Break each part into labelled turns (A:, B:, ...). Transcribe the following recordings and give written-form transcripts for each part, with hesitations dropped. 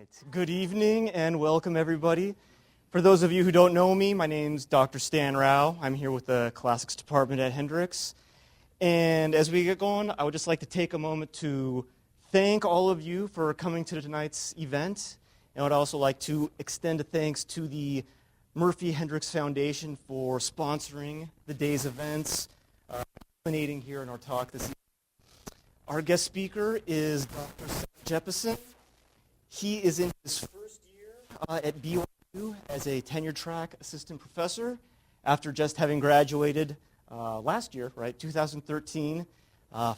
A: right. Good evening and welcome everybody. For those of you who don't know me, my name's Dr. Stan Rao. I'm here with the Classics Department at Hendrix. And as we get going, I would just like to take a moment to thank all of you for coming to tonight's event. And I would also like to extend a thanks to the Murphy Hendrix Foundation for sponsoring the day's events, culminating here in our talk this evening. Our guest speaker is Dr. Seth Jeppesen. He is in his first year at BYU as a tenure-track assistant professor after just having graduated last year, right, 2013,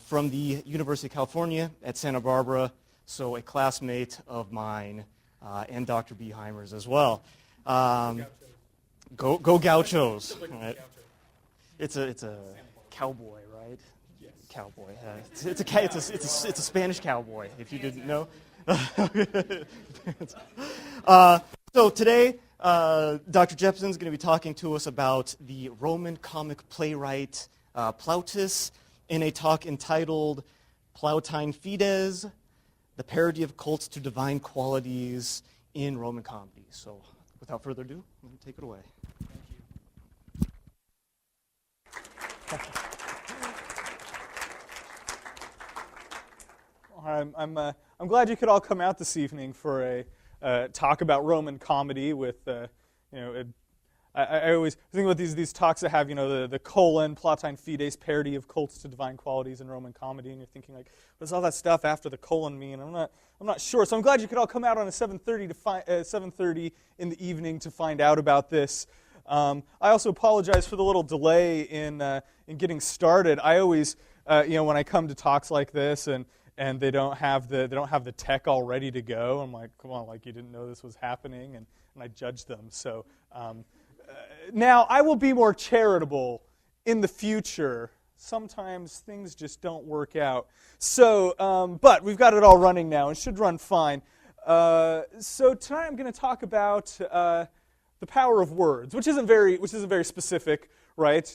A: from the University of California at Santa Barbara, so a classmate of mine and Dr. Beheimer's as well. Go Gauchos! Right? It's a cowboy, right? Yes. Cowboy. It's a Spanish cowboy. If you didn't know. So today, Dr. Jeppesen is going to be talking to us about the Roman comic playwright Plautus in a talk entitled Plautine Fides, the Parody of Cults to Divine Qualities in Roman Comedy. So without further ado, I'm going to take it away.
B: Thank you. I'm glad you could all come out this evening for a talk about Roman comedy. With I always think about these talks that have the colon Plautine Fides parody of cults to divine qualities in Roman comedy, and you're thinking like, what does all that stuff after the colon mean? I'm not sure. So I'm glad you could all come out on a 7:30 in the evening to find out about this. I also apologize for the little delay in getting started. I always when I come to talks like this and they don't have the tech all ready to go, I'm like, come on, like you didn't know this was happening, and I judge them. So now I will be more charitable in the future. Sometimes things just don't work out. So, but we've got it all running now. It should run fine. So tonight I'm going to talk about the power of words, which isn't very specific. Right,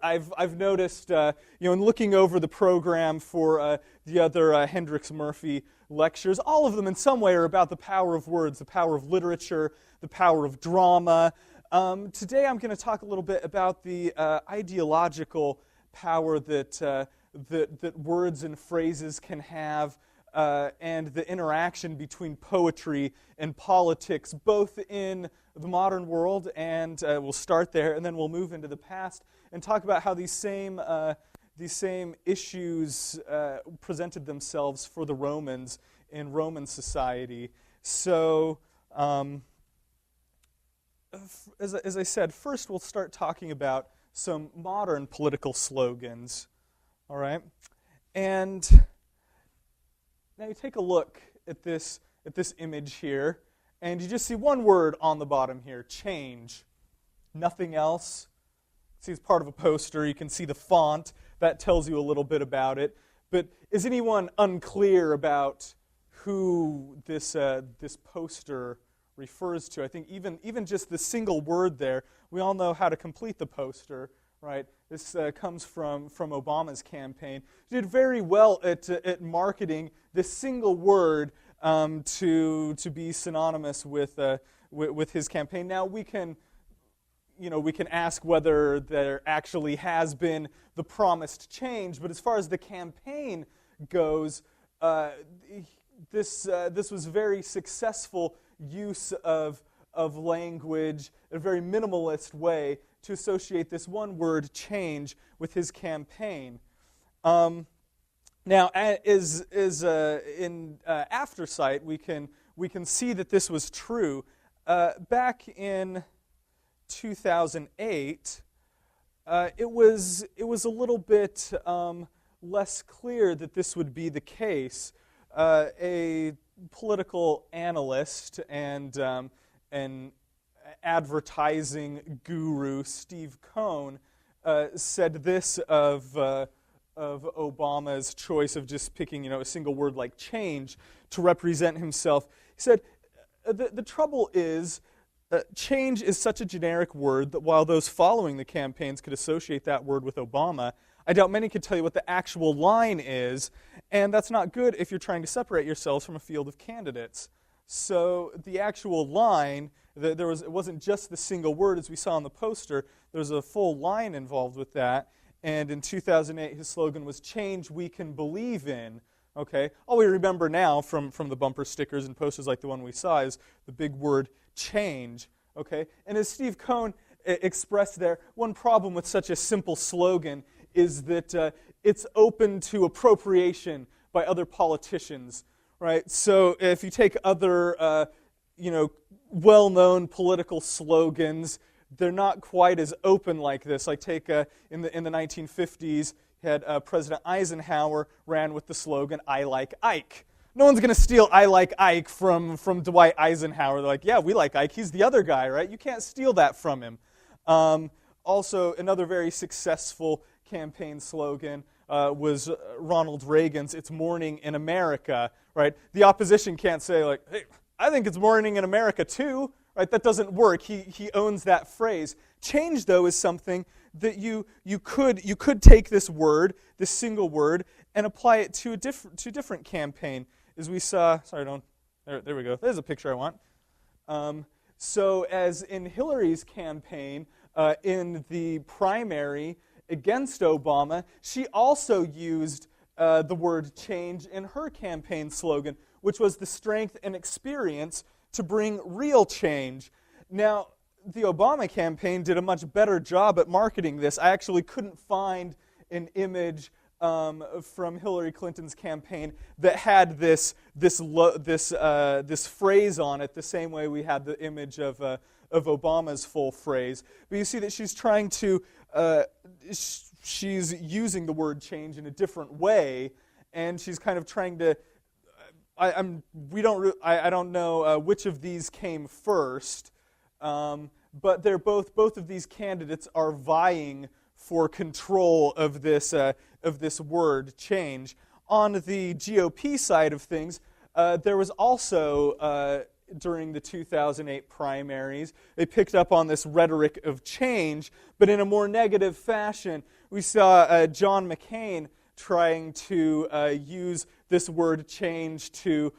B: I've noticed, in looking over the program for the other Hendrix Murphy lectures, all of them in some way are about the power of words, the power of literature, the power of drama. Today I'm going to talk a little bit about the ideological power that words and phrases can have, and the interaction between poetry and politics, both in the modern world, and we'll start there, and then we'll move into the past and talk about how these same issues presented themselves for the Romans in Roman society. So, as I said, first we'll start talking about some modern political slogans. All right, and now you take a look at this image here. And you just see one word on the bottom here, change. Nothing else. See, it's part of a poster. You can see the font. That tells you a little bit about it. But is anyone unclear about who this poster refers to? I think even just the single word there, we all know how to complete the poster, right? This comes from Obama's campaign. He did very well at marketing this single word to be synonymous with his campaign. Now we can ask whether there actually has been the promised change, but as far as the campaign goes, this was very successful use of language, a very minimalist way to associate this one word change with his campaign. Now, in aftersight, we can see that this was true. Back in 2008, it was a little bit less clear that this would be the case. A political analyst and an advertising guru, Steve Cohn, said this of Obama's choice of just picking, a single word like change to represent himself. He said, the trouble is, change is such a generic word that while those following the campaigns could associate that word with Obama, I doubt many could tell you what the actual line is, and that's not good if you're trying to separate yourselves from a field of candidates. So the actual line, it wasn't just the single word as we saw on the poster. There's a full line involved with that. And in 2008, his slogan was "Change we can believe in." Okay, all we remember now from the bumper stickers and posters like the one we saw is the big word "change." Okay, and as Steve Cohn expressed there, one problem with such a simple slogan is that it's open to appropriation by other politicians. Right, so if you take other, well-known political slogans, they're not quite as open like this. Like take in the 1950s, you had President Eisenhower ran with the slogan "I like Ike." No one's going to steal "I like Ike" from Dwight Eisenhower. They're like, yeah, we like Ike. He's the other guy, right? You can't steal that from him. Also, another very successful campaign slogan was Ronald Reagan's "It's Morning in America," right? The opposition can't say, like, hey, I think it's morning in America too, right? That doesn't work. He owns that phrase. Change, though, is something that you could take this word, this single word, and apply it to a different campaign. As we saw, there we go. There's a picture I want. So as in Hillary's campaign, in the primary against Obama, she also used the word change in her campaign slogan, which was the strength and experience to bring real change. Now, the Obama campaign did a much better job at marketing this. I actually couldn't find an image from Hillary Clinton's campaign that had this phrase on it the same way we had the image of Obama's full phrase. But you see that she's trying to she's using the word change in a different way, and she's kind of trying to. I don't know which of these came first, but they're both of these candidates are vying for control of this word change. On the GOP side of things, there was also during the 2008 primaries, they picked up on this rhetoric of change, but in a more negative fashion. We saw John McCain trying to use this word change to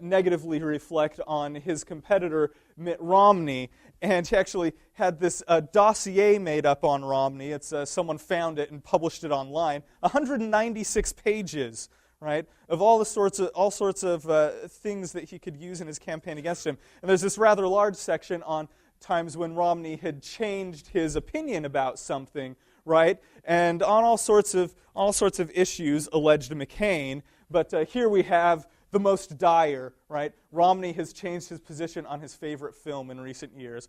B: negatively reflect on his competitor, Mitt Romney. And he actually had this dossier made up on Romney. It's someone found it and published it online. 196 pages, right, of all sorts of things that he could use in his campaign against him. And there's this rather large section on times when Romney had changed his opinion about something, right, and on all sorts of issues alleged McCain. But here we have the most dire, right? Romney has changed his position on his favorite film in recent years.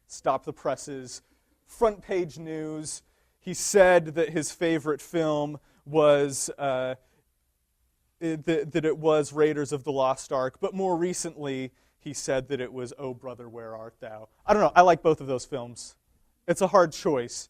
B: Stop the presses. Front page news. He said that his favorite film was that it was Raiders of the Lost Ark, but more recently he said that it was Oh Brother, Where Art Thou? I don't know. I like both of those films. It's a hard choice.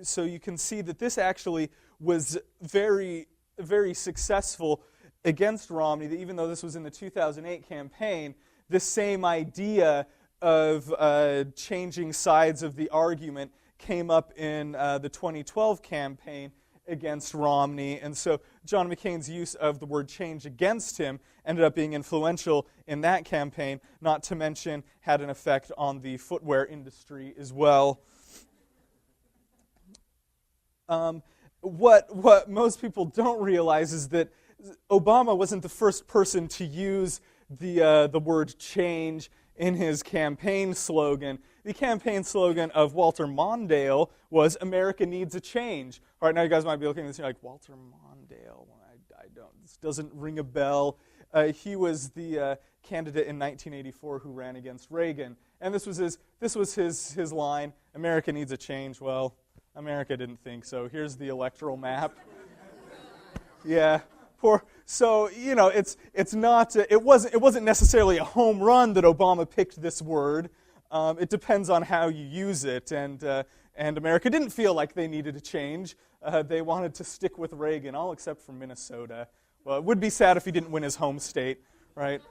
B: So you can see that this actually was very, very successful against Romney, that even though this was in the 2008 campaign, this same idea of changing sides of the argument came up in the 2012 campaign against Romney. And so John McCain's use of the word change against him ended up being influential in that campaign, not to mention had an effect on the footwear industry as well. What most people don't realize is that Obama wasn't the first person to use the word change in his campaign slogan. The campaign slogan of Walter Mondale was "America needs a change." All right, now you guys might be looking at this and you're like, Walter Mondale? I don't. This doesn't ring a bell. He was the candidate in 1984 who ran against Reagan, and this was his line: "America needs a change." Well, America didn't think so. Here's the electoral map. Yeah. So it wasn't necessarily a home run that Obama picked this word. It depends on how you use it, and America didn't feel like they needed a change. They wanted to stick with Reagan, all except for Minnesota. Well, it would be sad if he didn't win his home state, right?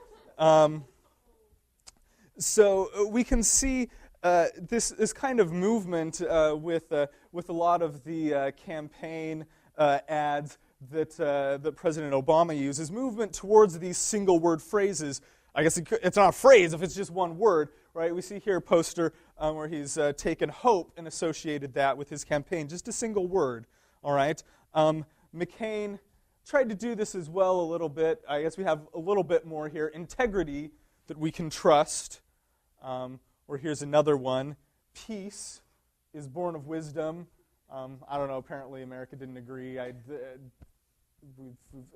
B: So we can see this kind of movement with a lot of the campaign ads that President Obama uses, movement towards these single-word phrases. I guess it's not a phrase if it's just one word, right? We see here a poster where he's taken hope and associated that with his campaign, just a single word, all right? McCain tried to do this as well a little bit. I guess we have a little bit more here. Integrity, that we can trust. Or here's another one. Peace is born of wisdom. I don't know, apparently America didn't agree.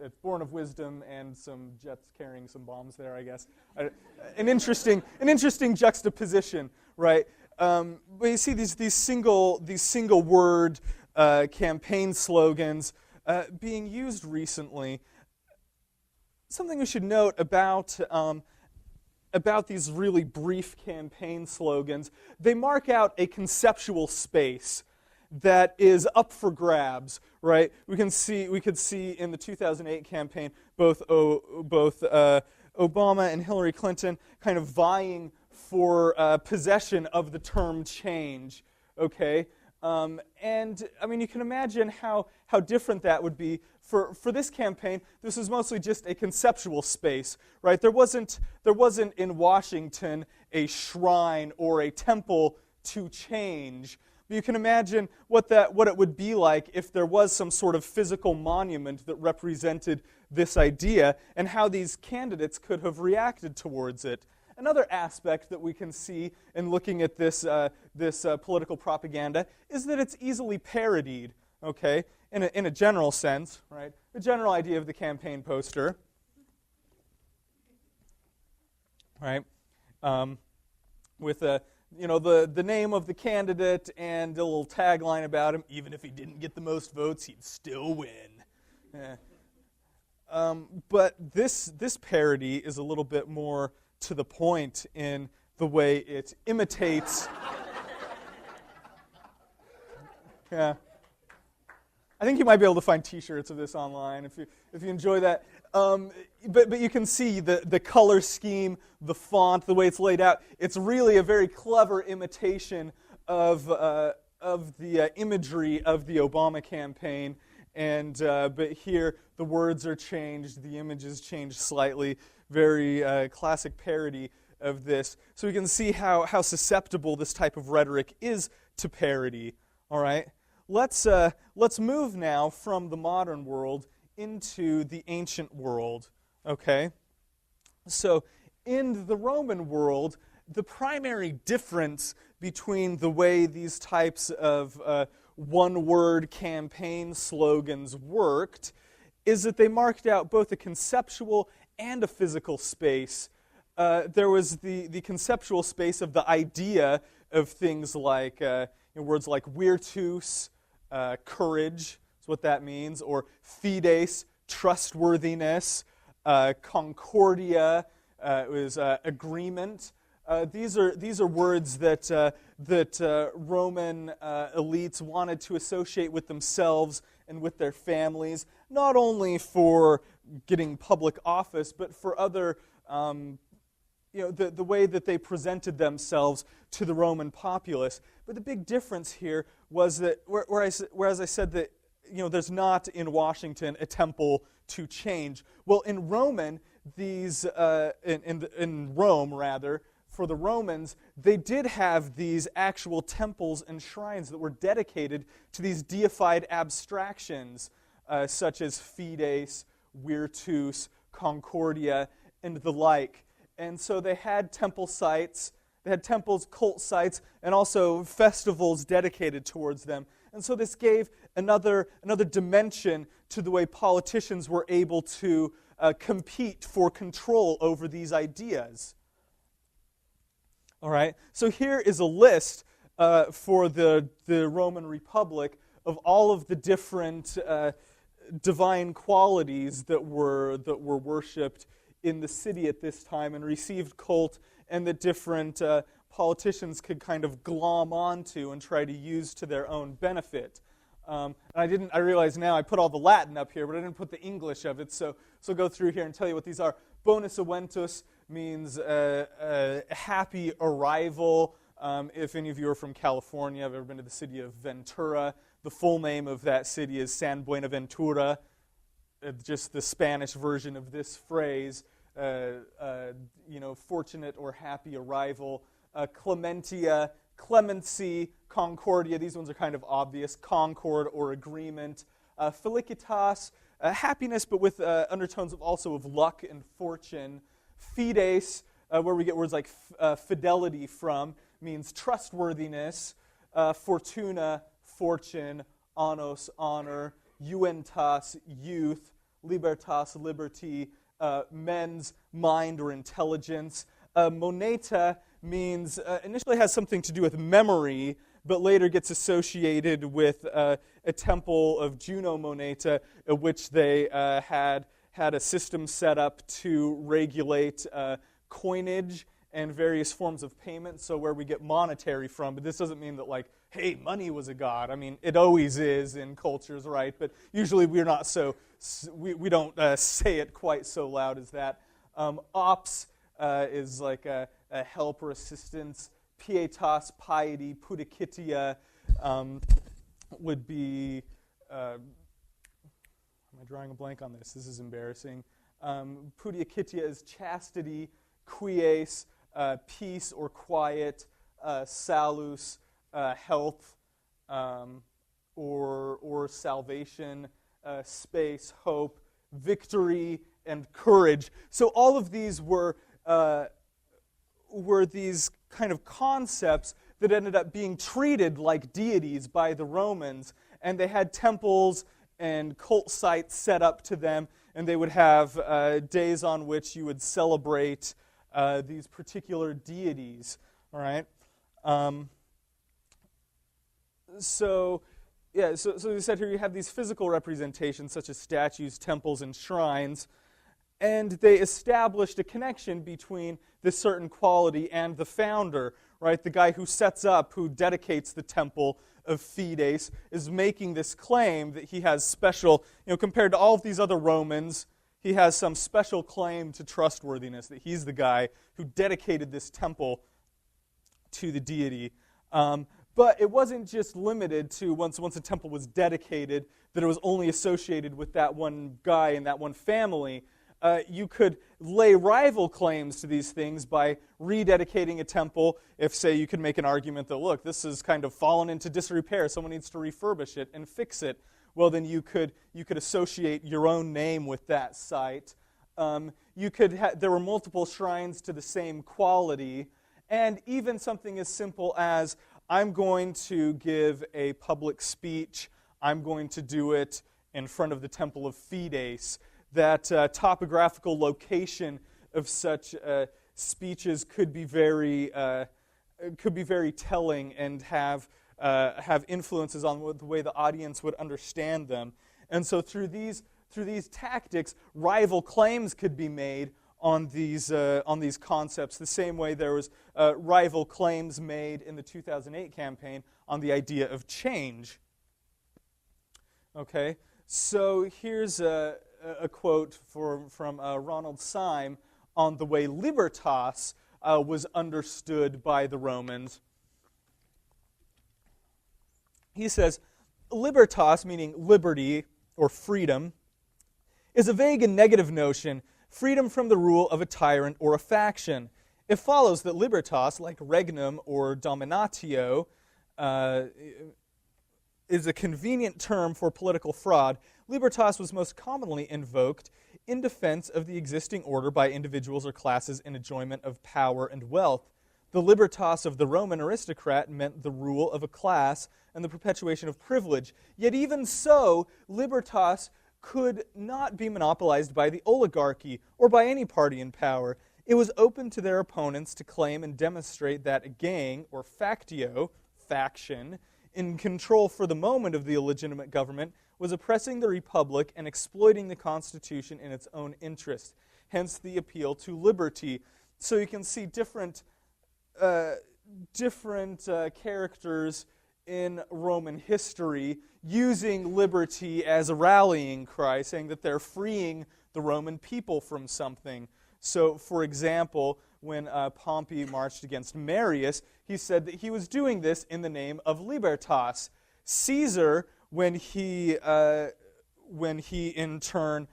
B: It's born of wisdom and some jets carrying some bombs there, I guess. An interesting juxtaposition, right? But you see these single word campaign slogans being used recently. Something we should note about these really brief campaign slogans, they mark out a conceptual space that is up for grabs, right? We could see in the 2008 campaign both Obama and Hillary Clinton kind of vying for possession of the term change, okay? And I mean, you can imagine how different that would be for this campaign. This was mostly just a conceptual space, right? There wasn't in Washington a shrine or a temple to change. But you can imagine what it would be like if there was some sort of physical monument that represented this idea, and how these candidates could have reacted towards it. Another aspect that we can see in looking at this political propaganda is that it's easily parodied, okay, in a general sense, right? The general idea of the campaign poster, right, with the name of the candidate and a little tagline about him. Even if he didn't get the most votes, he'd still win. But this parody is a little bit more to the point in the way it imitates. Yeah, I think you might be able to find T-shirts of this online if you enjoy that. But you can see the color scheme, the font, the way it's laid out. It's really a very clever imitation of the imagery of the Obama campaign. And but here the words are changed, the images changed slightly. Very classic parody of this. So we can see how susceptible this type of rhetoric is to parody. All right, let's move now from the modern world into the ancient world. Okay, so in the Roman world, the primary difference between the way these types of one-word campaign slogans worked is that they marked out both a conceptual and a physical space. There was the conceptual space of the idea of things like words like virtus, courage, is what that means, or fides, trustworthiness, concordia, was agreement. These are words that Roman elites wanted to associate with themselves and with their families, not only for getting public office, but for other, the way that they presented themselves to the Roman populace. But the big difference here was that, whereas I said that, there's not in Washington a temple to change. Well, in Roman, in Rome rather, for the Romans, they did have these actual temples and shrines that were dedicated to these deified abstractions, such as fides, virtus, concordia, and the like. And so they had temple sites, they had temples, cult sites, and also festivals dedicated towards them. And so this gave another dimension to the way politicians were able to compete for control over these ideas. All right, so here is a list for the Roman Republic of all of the different divine qualities that were worshipped in the city at this time and received cult, and that different politicians could kind of glom onto and try to use to their own benefit. And I realize now I put all the Latin up here, but I didn't put the English of it, so I'll go through here and tell you what these are. Bonus eventus means a happy arrival. If any of you are from California, I've ever been to the city of Ventura. The full name of that city is San Buenaventura. just the Spanish version of this phrase, fortunate or happy arrival. Clementia, clemency, concordia, these ones are kind of obvious, concord or agreement. Felicitas, happiness, but with undertones of luck and fortune. Fides, where we get words like fidelity from, means trustworthiness. Fortuna, fortune. Annos, honor. Juventas, youth. Libertas, liberty. Men's mind or intelligence. Moneta means, initially has something to do with memory, but later gets associated with a temple of Juno Moneta, which they had a system set up to regulate coinage and various forms of payment, so where we get monetary from. But this doesn't mean that, like, hey, money was a god. I mean, it always is in cultures, right? But usually we're not we don't say it quite so loud as that. Ops is like a help or assistance. Pietas, piety, pudikitia would be, am I drawing a blank on this? This is embarrassing. Pudikitia is chastity, quies, peace or quiet, salus, health, or salvation, space, hope, victory, and courage. So all of these were these kind of concepts that ended up being treated like deities by the Romans, and they had temples and cult sites set up to them, and they would have days on which you would celebrate these particular deities. All right. So as I said here, you have these physical representations such as statues, temples, and shrines, and they established a connection between this certain quality and the founder, right? The guy who sets up, who dedicates the temple of Fides, is making this claim that he has special, compared to all of these other Romans, he has some special claim to trustworthiness, that he's the guy who dedicated this temple to the deity. But it wasn't just limited to once a temple was dedicated, that it was only associated with that one guy and that one family. You could lay rival claims to these things by rededicating a temple. If, say, you could make an argument that, look, this has kind of fallen into disrepair, someone needs to refurbish it and fix it, well, then you could associate your own name with that site. There were multiple shrines to the same quality, and even something as simple as, I'm going to give a public speech, I'm going to do it in front of the Temple of Fides. That topographical location of such speeches could be very telling and have influences on the way the audience would understand them. And so through these tactics, rival claims could be made on these concepts. The same way there was rival claims made in the 2008 campaign on the idea of change. Okay, so here's a quote from Ronald Syme on the way libertas was understood by the Romans. He says, libertas, meaning liberty or freedom, is a vague and negative notion, freedom from the rule of a tyrant or a faction. It follows that libertas, like regnum or dominatio, is a convenient term for political fraud. Libertas was most commonly invoked in defense of the existing order by individuals or classes in enjoyment of power and wealth. The libertas of the Roman aristocrat meant the rule of a class and the perpetuation of privilege. Yet even so, libertas could not be monopolized by the oligarchy or by any party in power. It was open to their opponents to claim and demonstrate that a gang, or factio, faction, in control for the moment of the illegitimate government, was oppressing the republic and exploiting the Constitution in its own interest. Hence the appeal to liberty. So you can see different characters in Roman history using liberty as a rallying cry, saying that they're freeing the Roman people from something. So, for example, when Pompey marched against Marius, he said that he was doing this in the name of libertas. Caesar, when he when he in turn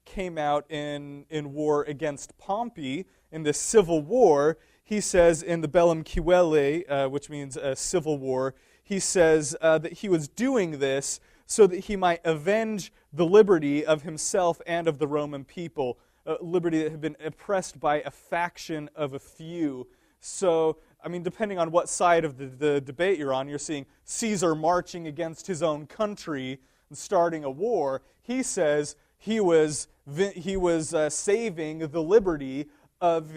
B: came out in war against Pompey in this civil war, he says in the Bellum Civilis, which means a civil war, he says that he was doing this so that he might avenge the liberty of himself and of the Roman people, liberty that had been oppressed by a faction of a few. So, I mean, depending on what side of the debate you're on, you're seeing Caesar marching against his own country and starting a war. He says he was saving the liberty of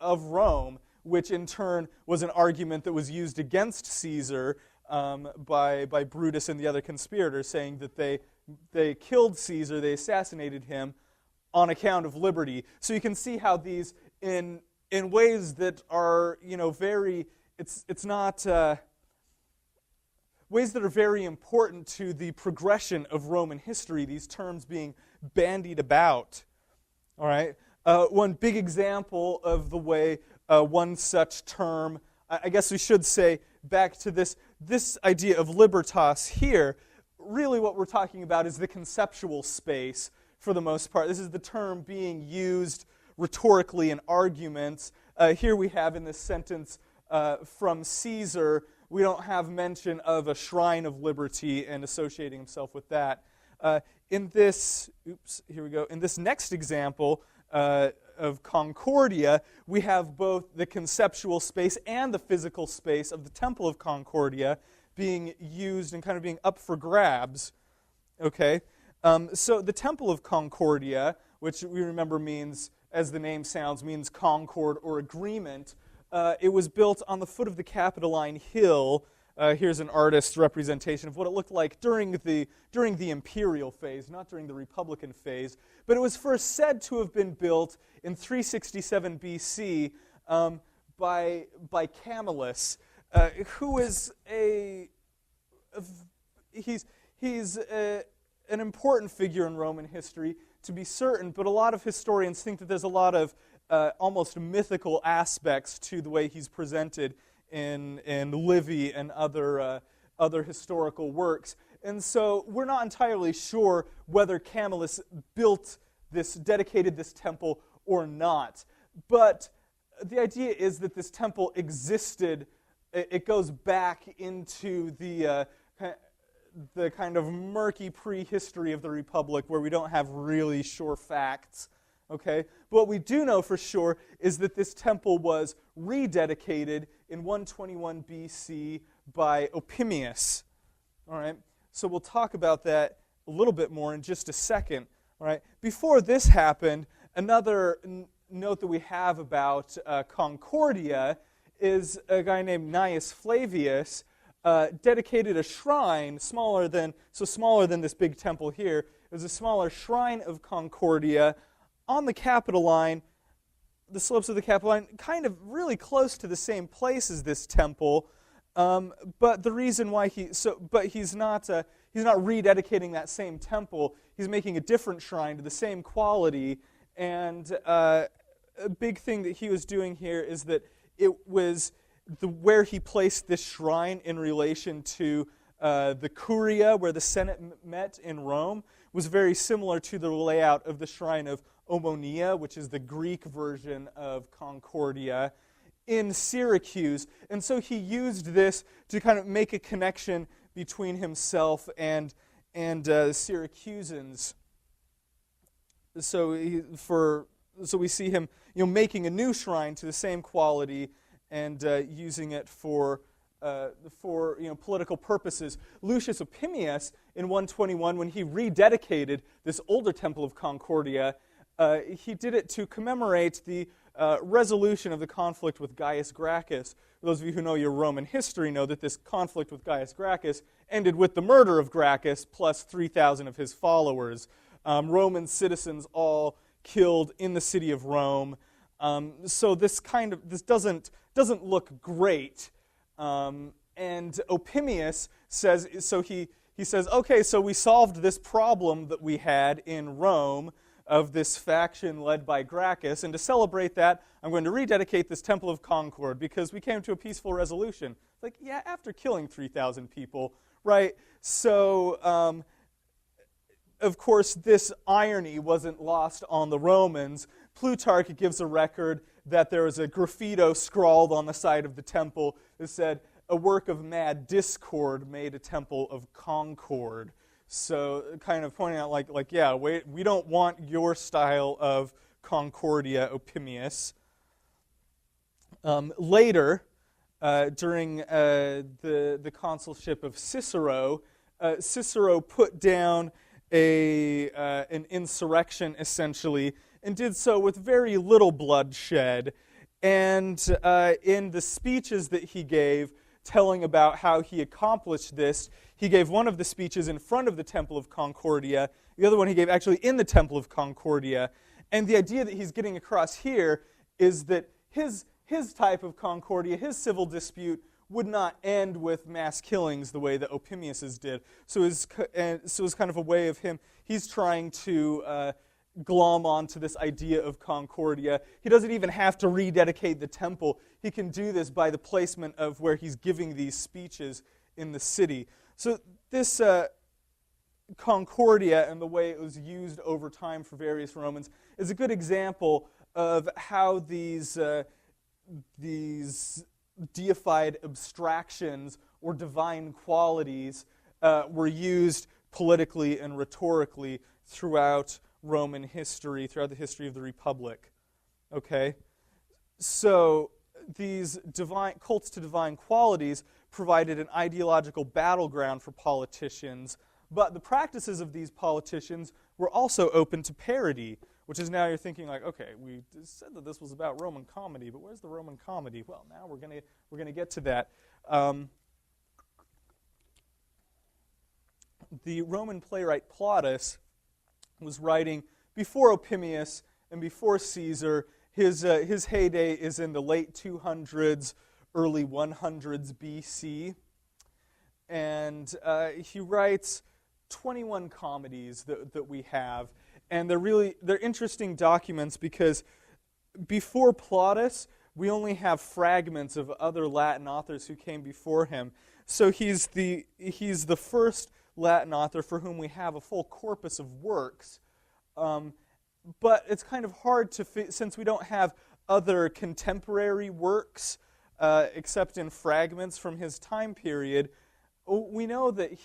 B: Rome, which in turn was an argument that was used against Caesar by Brutus and the other conspirators, saying that they killed Caesar, they assassinated him on account of liberty. So you can see how these, in ways that are, very, it's not ways that are very important to the progression of Roman history, these terms being bandied about. All right? One big example of the way one such term, I guess we should say, back to this idea of libertas here, really what we're talking about is the conceptual space for the most part. This is the term being used rhetorically in arguments. Here we have in this sentence from Caesar, we don't have mention of a shrine of liberty and associating himself with that. In this next example of Concordia, we have both the conceptual space and the physical space of the Temple of Concordia being used and kind of being up for grabs. Okay? So the Temple of Concordia, which we remember means, as the name sounds, means concord or agreement, it was built on the foot of the Capitoline Hill. Here's an artist's representation of what it looked like during the imperial phase, not during the republican phase. But it was first said to have been built in 367 BC by Camillus, who is he's an important figure in Roman history, to be certain, but a lot of historians think that there's a lot of almost mythical aspects to the way he's presented in Livy and other historical works. And so we're not entirely sure whether Camillus dedicated this temple or not. But the idea is that this temple existed. It goes back into the kind of murky prehistory of the Republic where we don't have really sure facts. Okay? But what we do know for sure is that this temple was rededicated in 121 BC by Opimius. All right? So we'll talk about that a little bit more in just a second. All right? Before this happened, another note that we have about Concordia is a guy named Gnaeus Flavius dedicated a shrine smaller than this big temple here. It was a smaller shrine of Concordia on the Capitoline, the slopes of the Capitoline, kind of really close to the same place as this temple. But the reason why he's not rededicating that same temple. He's making a different shrine to the same quality. And a big thing that he was doing here is that it was where he placed this shrine in relation to the Curia, where the Senate met in Rome, was very similar to the layout of the shrine of Omonia, which is the Greek version of Concordia, in Syracuse. And so he used this to kind of make a connection between himself and Syracusans. So we see him, making a new shrine to the same quality and using it for political purposes. Lucius Opimius, in 121, when he rededicated this older temple of Concordia, he did it to commemorate the resolution of the conflict with Gaius Gracchus. Those of you who know your Roman history know that this conflict with Gaius Gracchus ended with the murder of Gracchus plus 3,000 of his followers. Roman citizens all killed in the city of Rome. So this doesn't look great. And Opimius says, he says, okay, so we solved this problem that we had in Rome of this faction led by Gracchus, and to celebrate that, I'm going to rededicate this Temple of Concord because we came to a peaceful resolution. Like, yeah, after killing 3,000 people, right? So of course, this irony wasn't lost on the Romans. Plutarch gives a record that there was a graffito scrawled on the side of the temple that said, "A work of mad discord made a temple of concord." So kind of pointing out yeah, we don't want your style of Concordia, Opimius. Later, during the consulship of Cicero, Cicero put down an insurrection, essentially, and did so with very little bloodshed. And in the speeches that he gave, telling about how he accomplished this, he gave one of the speeches in front of the Temple of Concordia, the other one he gave actually in the Temple of Concordia. And the idea that he's getting across here is that his type of Concordia, his civil dispute, would not end with mass killings the way that Opimius's did. So it's kind of a way of him, he's trying to glom onto this idea of Concordia. He doesn't even have to rededicate the temple. He can do this by the placement of where he's giving these speeches in the city. So this Concordia and the way it was used over time for various Romans is a good example of how these deified abstractions or divine qualities were used politically and rhetorically throughout Roman history, throughout the history of the Republic. Okay? So these cults to divine qualities provided an ideological battleground for politicians, but the practices of these politicians were also open to parody, which is now you're thinking okay, we said that this was about Roman comedy, but where's the Roman comedy? Well, now we're gonna get to that. The Roman playwright Plautus was writing before Opimius and before Caesar. His heyday is in the late 200s, early 100s BC, and he writes 21 comedies that we have, and they're interesting documents because before Plautus we only have fragments of other Latin authors who came before him. So he's the first Latin author for whom we have a full corpus of works. But it's kind of hard to since we don't have other contemporary works except in fragments from his time period. We know that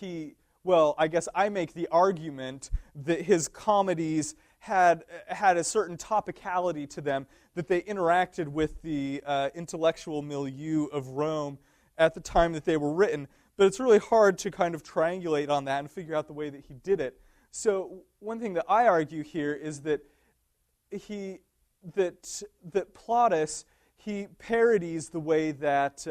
B: I guess I make the argument that his comedies had a certain topicality to them, that they interacted with the intellectual milieu of Rome at the time that they were written. But it's really hard to kind of triangulate on that and figure out the way that he did it. So one thing that I argue here is that that Plautus, he parodies the way that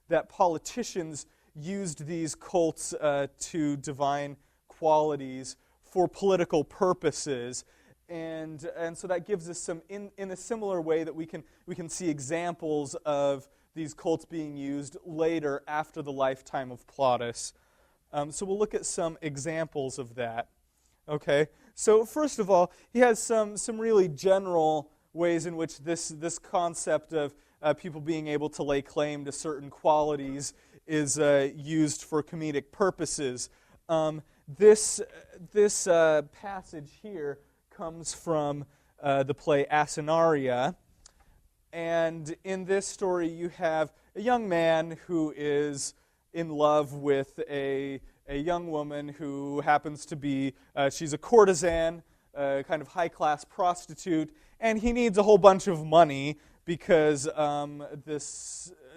B: that politicians used these cults to divine qualities for political purposes, and so that gives us some in a similar way that we can see examples of these cults being used later after the lifetime of Plautus. So we'll look at some examples of that. Okay, so first of all, he has some really general ways in which this concept of people being able to lay claim to certain qualities is used for comedic purposes. This passage here comes from the play Asinaria, and in this story you have a young man who is in love with a young woman who happens to be, she's a courtesan, kind of high-class prostitute, and he needs a whole bunch of money because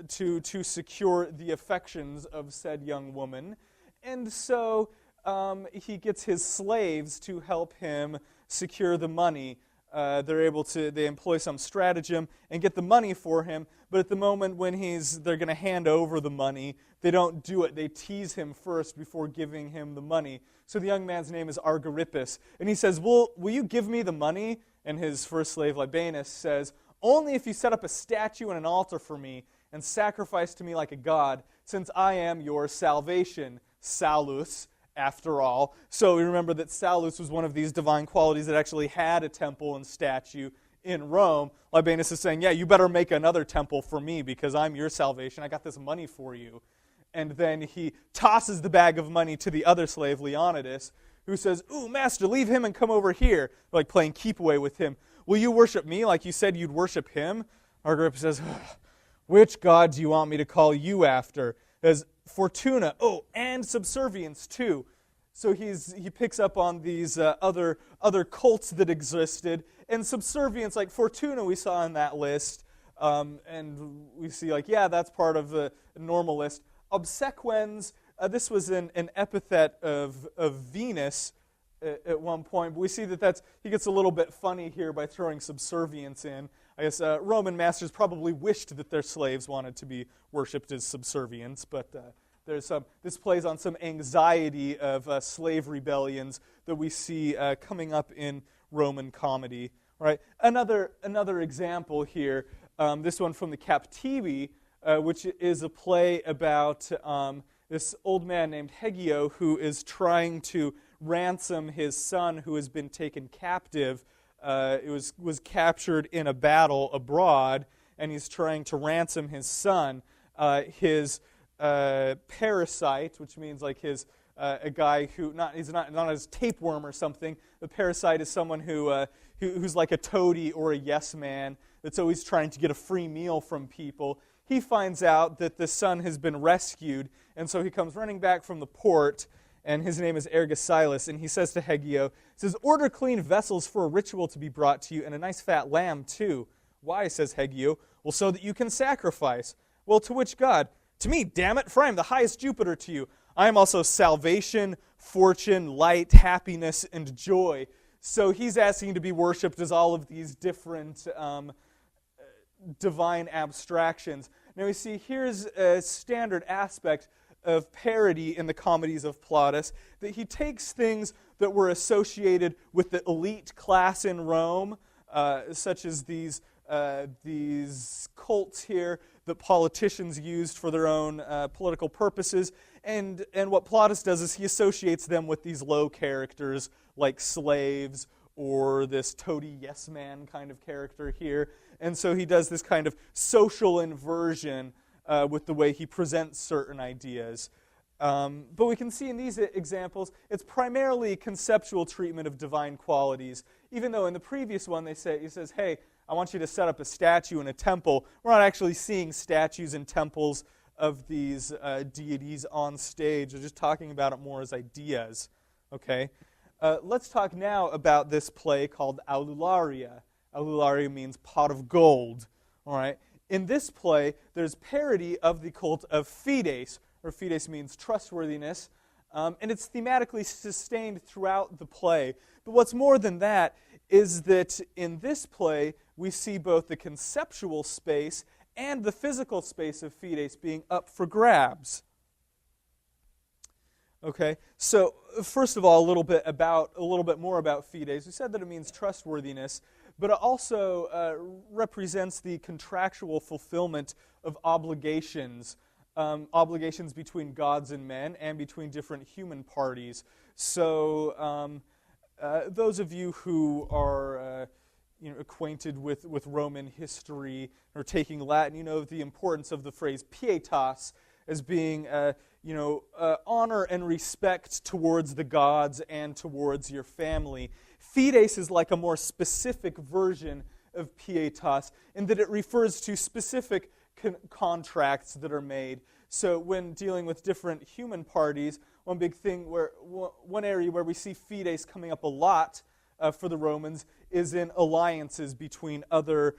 B: to secure the affections of said young woman. And so he gets his slaves to help him secure the money. They employ some stratagem and get the money for him, but at the moment when they're going to hand over the money, they don't do it. They tease him first before giving him the money. So the young man's name is Argarippus, and he says, will you give me the money? And his first slave, Libanus, says, only if you set up a statue and an altar for me and sacrifice to me like a god, since I am your salvation, Salus, after all. So we remember that Salus was one of these divine qualities that actually had a temple and statue in Rome. Libanus is saying, yeah, you better make another temple for me because I'm your salvation. I got this money for you. And then he tosses the bag of money to the other slave, Leonidas, who says, "Ooh, master, leave him and come over here," like playing keep away with him. "Will you worship me like you said you'd worship him?" Agrippa says, "Which god do you want me to call you after?" As Fortuna, and subservience too. So he picks up on these other cults that existed, and subservience, like Fortuna we saw in that list, and we see that's part of the normal list. Obsequens, this was an epithet of Venus at one point, but we see that he gets a little bit funny here by throwing subservience in. I guess Roman masters probably wished that their slaves wanted to be worshipped as subservients, but this plays on some anxiety of slave rebellions that we see coming up in Roman comedy. Right? Another example here, this one from the Captivi, which is a play about this old man named Hegio who is trying to ransom his son who has been taken captive. It was captured in a battle abroad, and he's trying to ransom his son. His parasite, which means like his a guy who he's not a tapeworm or something. The parasite is someone who's like a toady or a yes man that's always trying to get a free meal from people. He finds out that the son has been rescued, and so he comes running back from the port, and his name is Ergasilas, and he says to Hegio, "Order clean vessels for a ritual to be brought to you, and a nice fat lamb too." "Why?" says Hegio. "Well, so that you can sacrifice." "Well, to which god?" "To me, damn it, for I am the highest Jupiter to you. I am also salvation, fortune, light, happiness, and joy." So he's asking to be worshipped as all of these different divine abstractions. Now we see here's a standard aspect of parody in the comedies of Plautus, that he takes things that were associated with the elite class in Rome, such as these cults here that politicians used for their own political purposes, and what Plautus does is he associates them with these low characters like slaves or this toady yes man kind of character here, and so he does this kind of social inversion with the way he presents certain ideas. But we can see in these examples, it's primarily conceptual treatment of divine qualities, even though in the previous one he says, "Hey, I want you to set up a statue in a temple." We're not actually seeing statues in temples of these deities on stage. We're just talking about it more as ideas. Okay? Let's talk now about this play called Aulularia. Aulularia means pot of gold. All right? In this play, there's parody of the cult of Fides, or Fides means trustworthiness, and it's thematically sustained throughout the play. But what's more than that is that in this play, we see both the conceptual space and the physical space of Fides being up for grabs. Okay, so first of all, a little bit more about Fides. We said that it means trustworthiness, but it also represents the contractual fulfillment of obligations, obligations between gods and men and between different human parties. So those of you who are acquainted with Roman history or taking Latin, you know the importance of the phrase pietas as being honor and respect towards the gods and towards your family. Fides is like a more specific version of pietas in that it refers to specific contracts that are made. So when dealing with different human parties, one area where we see Fides coming up a lot for the Romans is in alliances between other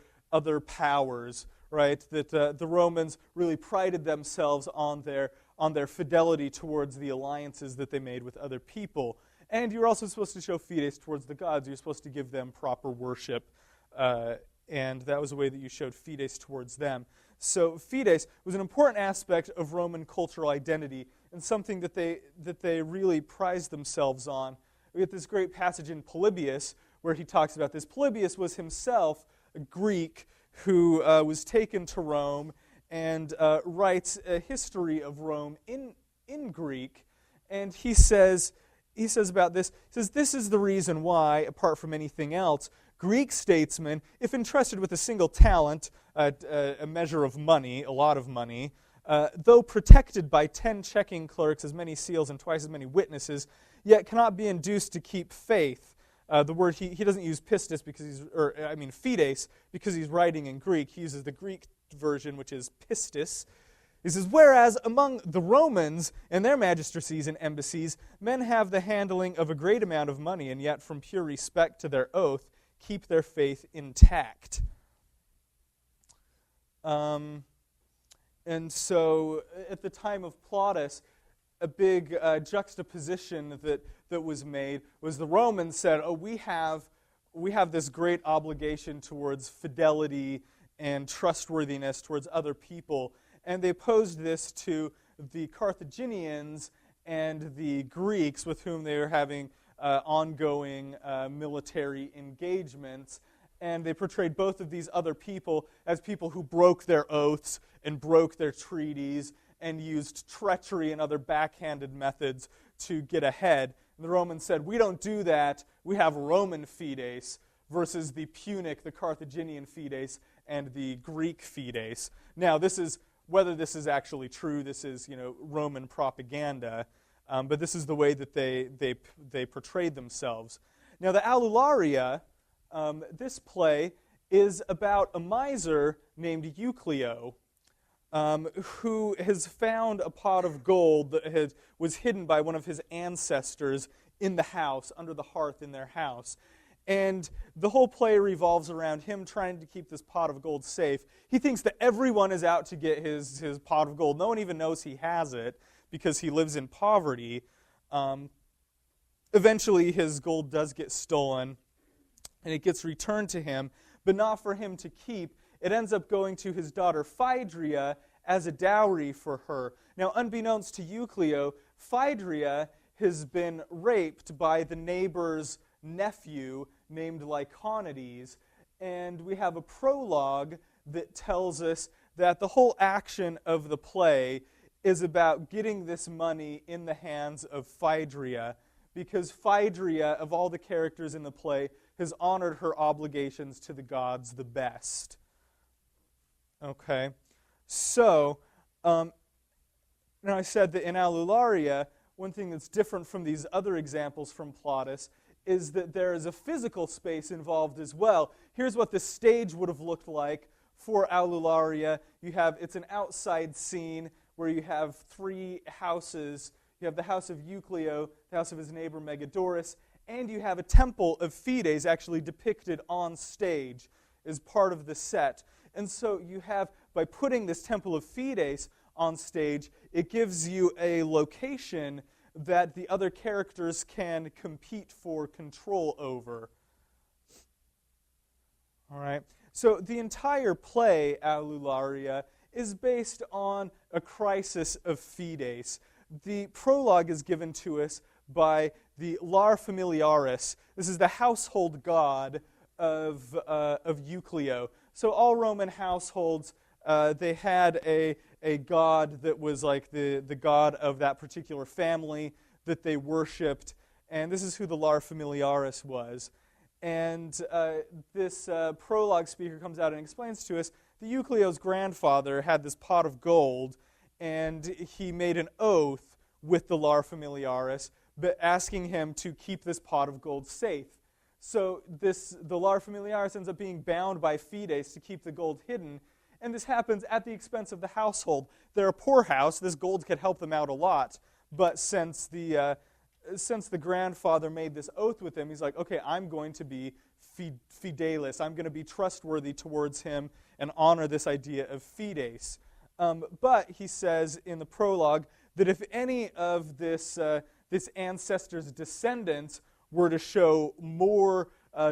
B: powers, right? That the Romans really prided themselves on their fidelity towards the alliances that they made with other people. And you're also supposed to show Fides towards the gods. You're supposed to give them proper worship, and that was a way that you showed Fides towards them. So Fides was an important aspect of Roman cultural identity and something that they really prized themselves on. We get this great passage in Polybius where he talks about this. Polybius was himself a Greek who was taken to Rome and writes a history of Rome in Greek. And he says about this, this is the reason why, apart from anything else, Greek statesmen, if entrusted with a single talent, a measure of money, a lot of money, though protected by 10 checking clerks, as many seals, and twice as many witnesses, yet cannot be induced to keep faith. The word he doesn't use pistis fides, because he's writing in Greek. He uses the Greek version, which is pistis. He says, whereas among the Romans and their magistracies and embassies, men have the handling of a great amount of money, and yet from pure respect to their oath, keep their faith intact. And so at the time of Plautus, a big juxtaposition that was made was the Romans said, oh, we have this great obligation towards fidelity and trustworthiness towards other people. And they opposed this to the Carthaginians and the Greeks, with whom they were having ongoing military engagements. And they portrayed both of these other people as people who broke their oaths and broke their treaties and used treachery and other backhanded methods to get ahead. And the Romans said, we don't do that. We have Roman fides versus the Punic, the Carthaginian fides, and the Greek fides. Now, whether this is actually true, this is Roman propaganda, but this is the way that they portrayed themselves. Now, the Aulularia, this play, is about a miser named Euclio, who has found a pot of gold that was hidden by one of his ancestors in the house, under the hearth in their house. And the whole play revolves around him trying to keep this pot of gold safe. He thinks that everyone is out to get his pot of gold. No one even knows he has it because he lives in poverty. Eventually, his gold does get stolen, and it gets returned to him, but not for him to keep. It ends up going to his daughter Phaedria as a dowry for her. Now, unbeknownst to Euclio, Phaedria has been raped by the neighbor's nephew named Lyconides, and we have a prologue that tells us that the whole action of the play is about getting this money in the hands of Phaedria, because Phaedria, of all the characters in the play, has honored her obligations to the gods the best. Okay, so now I said that in Aulularia, one thing that's different from these other examples from Plautus is that there is a physical space involved as well. Here's what the stage would have looked like for Aulularia. It's an outside scene where you have three houses. You have the house of Euclio, the house of his neighbor Megadorus, and you have a temple of Fides actually depicted on stage as part of the set. And so you have, by putting this temple of Fides on stage, it gives you a location that the other characters can compete for control over. All right. So the entire play, Aulularia, is based on a crisis of Fides. The prologue is given to us by the Lar Familiaris. This is the household god of Euclio. So all Roman households, they had a god that was like the god of that particular family that they worshipped, and this is who the Lar Familiaris was. And this prologue speaker comes out and explains to us that Euclio's grandfather had this pot of gold, and he made an oath with the Lar Familiaris, but asking him to keep this pot of gold safe. So the Lar Familiaris ends up being bound by Fides to keep the gold hidden, and this happens at the expense of the household. They're a poor house. This gold could help them out a lot, but since the grandfather made this oath with him, he's like, okay, I'm going to be fidelis. I'm going to be trustworthy towards him and honor this idea of Fides. But he says in the prologue that if any of this ancestor's descendants were to show more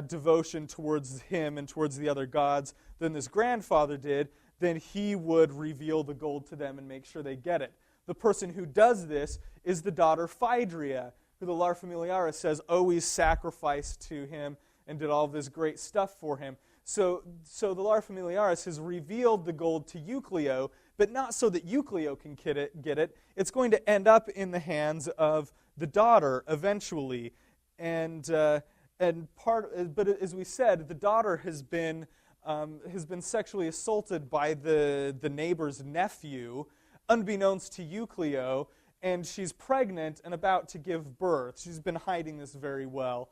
B: devotion towards him and towards the other gods than this grandfather did, then he would reveal the gold to them and make sure they get it. The person who does this is the daughter Phaedria, who the Lar Familiaris says always sacrificed to him and did all this great stuff for him. So the Lar Familiaris has revealed the gold to Euclio, but not so that Euclio can get it. It's going to end up in the hands of the daughter eventually. But as we said, the daughter has been sexually assaulted by the neighbor's nephew, unbeknownst to Euclio, and she's pregnant and about to give birth. She's been hiding this very well.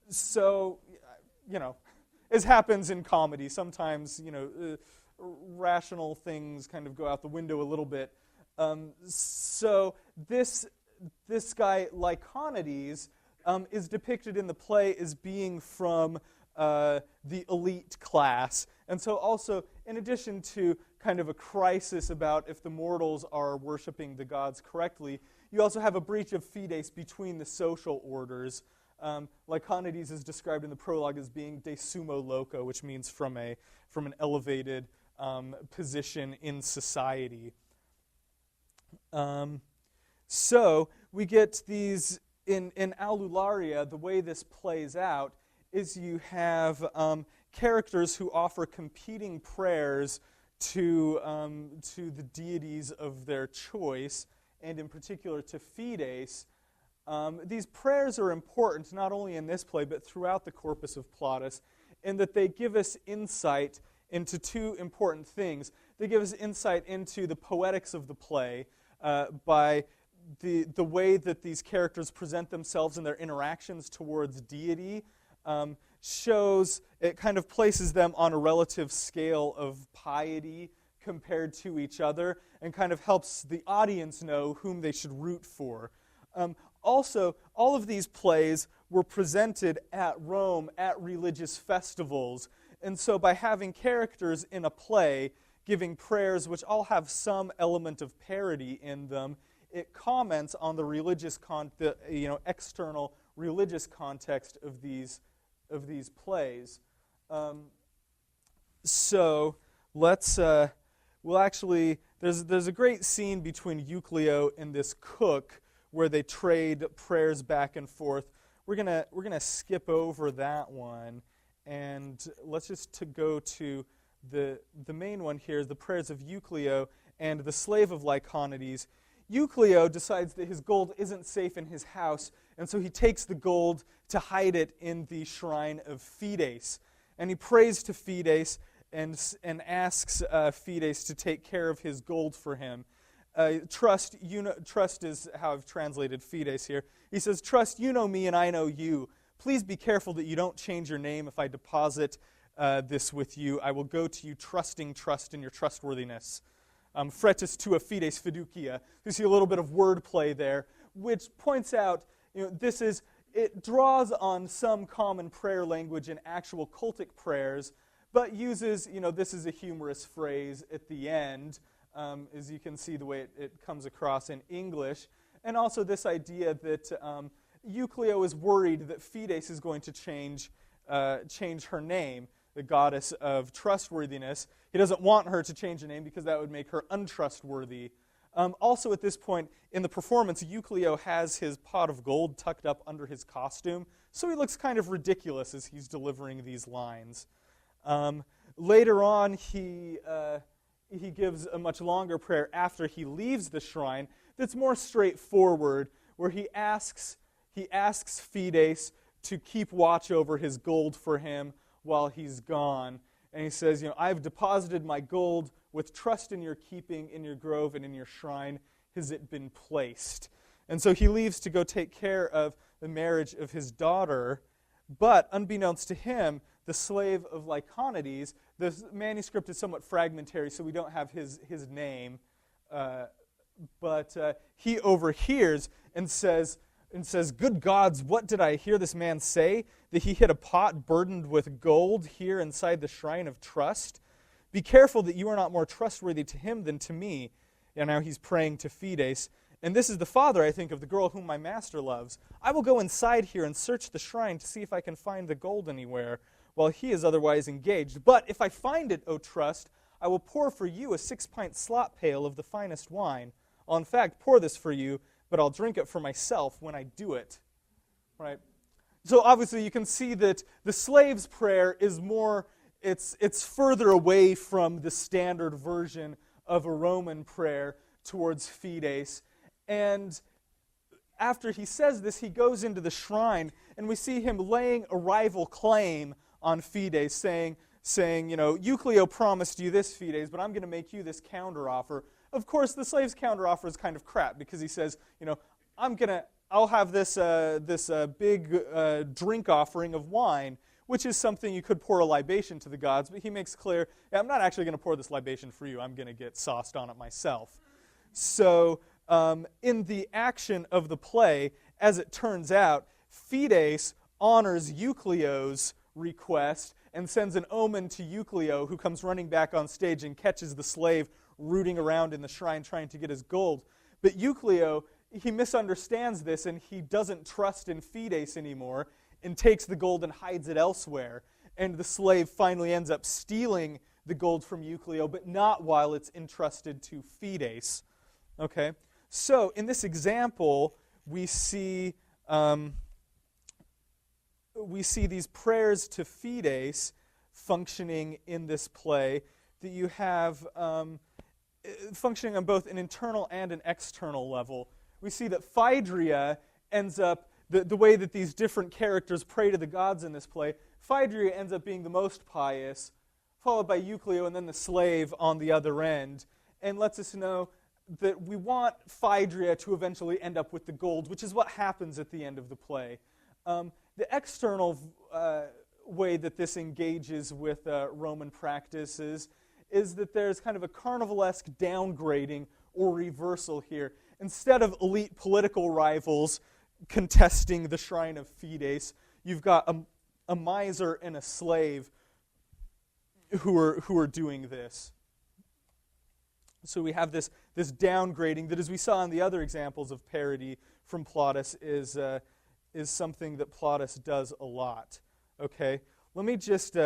B: So, as happens in comedy, sometimes, rational things kind of go out the window a little bit. So this guy, Lyconides, is depicted in the play as being from the elite class. And so also, in addition to kind of a crisis about if the mortals are worshiping the gods correctly, you also have a breach of Fides between the social orders. Lyconides is described in the prologue as being de sumo loco, which means from an elevated position in society. So we get these in Aulularia. The way this plays out is you have characters who offer competing prayers to the deities of their choice, and in particular to Fides. These prayers are important not only in this play but throughout the corpus of Plautus, in that they give us insight into two important things. They give us insight into the poetics of the play by the way that these characters present themselves in their interactions towards deity. Shows, it kind of places them on a relative scale of piety compared to each other, and kind of helps the audience know whom they should root for. Also, all of these plays were presented at Rome at religious festivals, and so by having characters in a play giving prayers which all have some element of parody in them, it comments on the religious external religious context of these plays. So let's there's a great scene between Euclio and this cook where they trade prayers back and forth. We're gonna skip over that one, and let's just go to the main one here, the prayers of Euclio and the slave of Lyconides. Euclio decides that his gold isn't safe in his house, and so he takes the gold to hide it in the shrine of Fides. And he prays to Fides and asks Fides to take care of his gold for him. Trust is how I've translated Fides here. He says, "Trust, you know me and I know you. Please be careful that you don't change your name if I deposit this with you. I will go to you trusting trust in your trustworthiness." Fretus tua fides fiducia. You see a little bit of wordplay there, which points out, it draws on some common prayer language in actual cultic prayers, but uses, this is a humorous phrase at the end, as you can see the way it comes across in English. And also this idea that Euclio is worried that Fides is going to change her name, the goddess of trustworthiness. He doesn't want her to change her name because that would make her untrustworthy. Also at this point in the performance, Euclio has his pot of gold tucked up under his costume, so he looks kind of ridiculous as he's delivering these lines. Later on, he gives a much longer prayer after he leaves the shrine that's more straightforward, where he asks Fides to keep watch over his gold for him while he's gone. And he says, "I've deposited my gold with trust in your keeping, in your grove and in your shrine has it been placed." And so he leaves to go take care of the marriage of his daughter. But unbeknownst to him, the slave of Lyconides, the manuscript is somewhat fragmentary, so we don't have his name. But he overhears and says, "Good gods, what did I hear this man say? That he hid a pot burdened with gold here inside the shrine of trust? Be careful that you are not more trustworthy to him than to me." And now he's praying to Fides. "And this is the father, I think, of the girl whom my master loves. I will go inside here and search the shrine to see if I can find the gold anywhere, while he is otherwise engaged. But if I find it, O trust, I will pour for you a 6-pint slop pail of the finest wine. I'll in fact pour this for you, but I'll drink it for myself when I do it." Right? So obviously you can see that the slave's prayer is more, it's further away from the standard version of a Roman prayer towards Fides. And after he says this, he goes into the shrine, and we see him laying a rival claim on Fides, saying, "Euclio promised you this, Fides, but I'm going to make you this counteroffer. Of course, the slave's counteroffer is kind of crap because he says, I'll have this big drink offering of wine, which is something you could pour a libation to the gods, but he makes clear, I'm not actually going to pour this libation for you. I'm going to get sauced on it myself. So in the action of the play, as it turns out, Fides honors Euclio's request and sends an omen to Euclio, who comes running back on stage and catches the slave rooting around in the shrine trying to get his gold. But Euclio, he misunderstands this, and he doesn't trust in Fides anymore and takes the gold and hides it elsewhere. And the slave finally ends up stealing the gold from Euclio, but not while it's entrusted to Fides. Okay? So in this example, we see these prayers to Fides functioning in this play, that you have functioning on both an internal and an external level. We see that Phaedria ends up, the way that these different characters pray to the gods in this play, Phaedria ends up being the most pious, followed by Euclio and then the slave on the other end, and lets us know that we want Phaedria to eventually end up with the gold, which is what happens at the end of the play. The external way that this engages with Roman practices is that there's kind of a carnivalesque downgrading or reversal here. Instead of elite political rivals contesting the shrine of Fides, you've got a miser and a slave who are doing this. So we have this downgrading that, as we saw in the other examples of parody from Plautus, is something that Plautus does a lot. Okay, let me just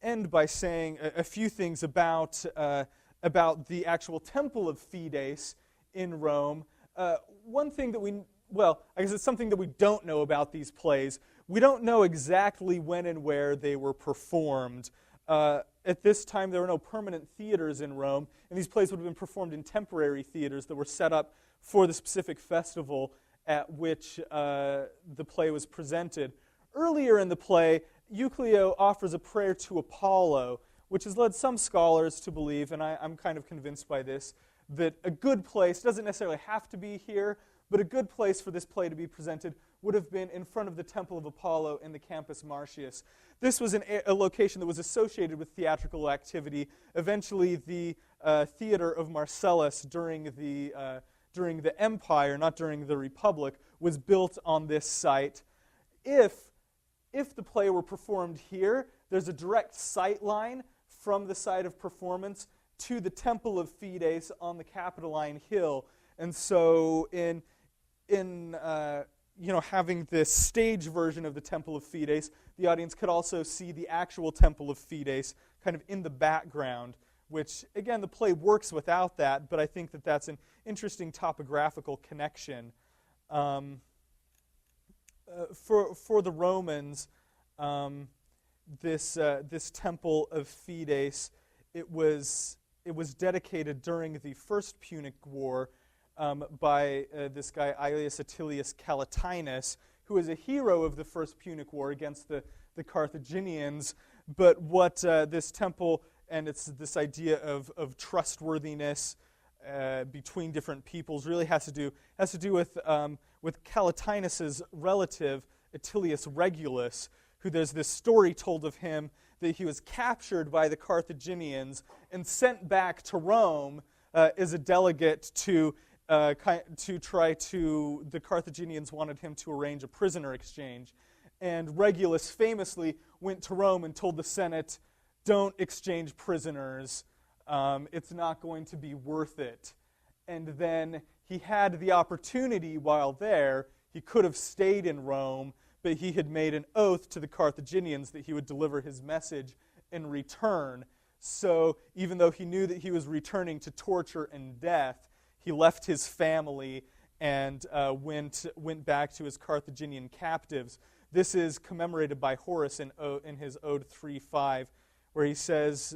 B: end by saying a few things about the actual temple of Fides in Rome. One thing that I guess it's something that we don't know about these plays. We don't know exactly when and where they were performed. At this time, there were no permanent theaters in Rome, and these plays would have been performed in temporary theaters that were set up for the specific festival at which the play was presented. Earlier in the play, Euclio offers a prayer to Apollo, which has led some scholars to believe, and I'm kind of convinced by this, that a good place, doesn't necessarily have to be here, but a good place for this play to be presented would have been in front of the Temple of Apollo in the Campus Martius. This was a location that was associated with theatrical activity. Eventually, the theater of Marcellus during the Empire, not during the Republic, was built on this site. If the play were performed here, there's a direct sight line from the site of performance to the Temple of Fides on the Capitoline Hill. And so in having this stage version of the Temple of Fides, the audience could also see the actual Temple of Fides kind of in the background, which, again, the play works without that, but I think that that's an interesting topographical connection. For the Romans, this Temple of Fides, it was dedicated during the First Punic War by this guy Aelius Attilius Calatinus, who was a hero of the First Punic War against the Carthaginians. But what this temple and it's this idea of trustworthiness between different peoples really has to do with Calatinus's relative Attilius Regulus, who there's this story told of him that he was captured by the Carthaginians and sent back to Rome as a delegate to try to, the Carthaginians wanted him to arrange a prisoner exchange. And Regulus famously went to Rome and told the Senate, don't exchange prisoners, it's not going to be worth it. And then he had the opportunity while there, he could have stayed in Rome, but he had made an oath to the Carthaginians that he would deliver his message in return. So even though he knew that he was returning to torture and death, he left his family and went back to his Carthaginian captives. This is commemorated by Horace in his Ode 3:5, where he says,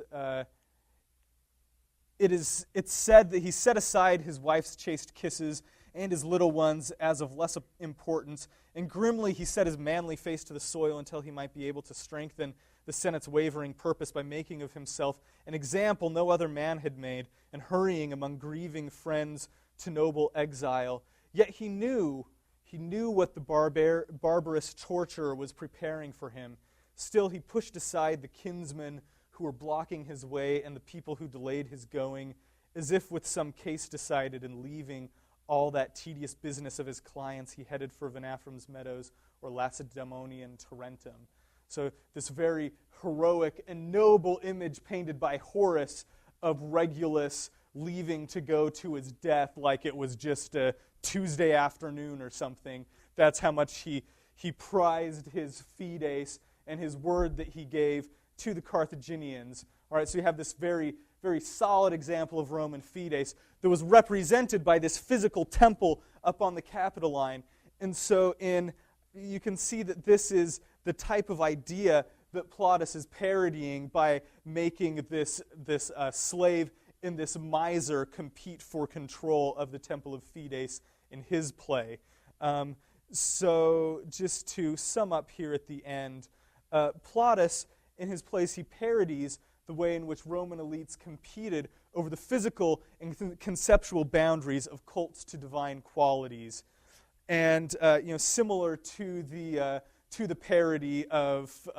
B: it's said that he set aside his wife's chaste kisses and his little ones as of less importance, and grimly he set his manly face to the soil until he might be able to strengthen the Senate's wavering purpose by making of himself an example no other man had made, and hurrying among grieving friends to noble exile. Yet he knew what the barbarous torturer was preparing for him. Still he pushed aside the kinsmen who were blocking his way and the people who delayed his going, as if with some case decided, and leaving all that tedious business of his clients, he headed for Venafrum's meadows or Lacedaemonian Tarentum. So this very heroic and noble image painted by Horace of Regulus leaving to go to his death like it was just a Tuesday afternoon or something. That's how much he prized his Fides and his word that he gave to the Carthaginians. All right, so you have this very, very solid example of Roman Fides that was represented by this physical temple up on the Capitoline. And so you can see that this is the type of idea that Plautus is parodying by making this slave and this miser compete for control of the Temple of Fides in his play. So just to sum up here at the end, Plautus, in his plays, he parodies the way in which Roman elites competed over the physical and conceptual boundaries of cults to divine qualities. And similar to the parody of